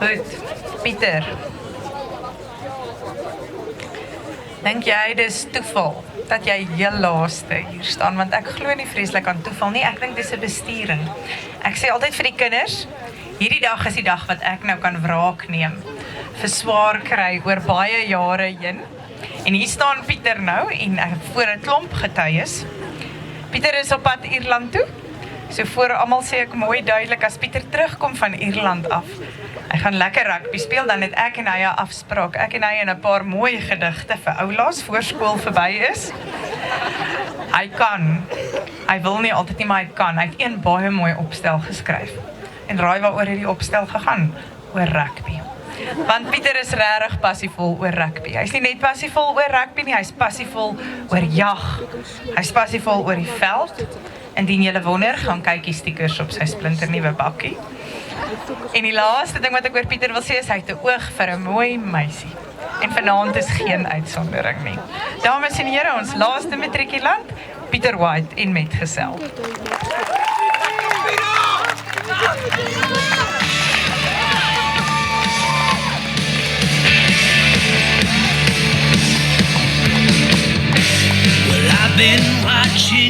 Goed, Pieter. Dink jy dis toeval dat jy heel laaste hier staan? Want ek glo nie vreeslik aan toeval nie, ek dink dis 'n bestuuring. Ek sê altyd vir die kinders, hierdie dag is die dag wat ek nou kan wraak neem vir swaar kry oor baie jare heen. En hier staan Pieter nou en voor 'n klomp getuies. Pieter is op pad Ierland toe. So voor almal sê ek mooi duidelik, as Pieter terugkom van Ierland af, hy gaan lekker rugby speel, dan het ek en hy 'n afspraak. Ek en hy en 'n paar mooi gedigte vir oulaas voor skool verby is. Hy kan. Hy wil nie altyd nie, maar hy kan. Hy het een baie mooi opstel geskryf. En raai waaroor het die opstel gegaan? Oor rugby. Want Pieter is regtig passievol oor rugby. Hy's nie net passievol oor rugby nie, hy's passievol oor jag. Hy's passievol oor die veld. Indien julle wonder, gaan kyk die stickers op sy splinternuwe bakkie. En die laaste ding wat ek oor Pieter wil sê is, hy het 'n oog vir 'n mooi meisie. En vanaand is geen uitsondering nie. Dames en here, ons laaste matrikulant, Pieter White en metgesel. Well, I've been watching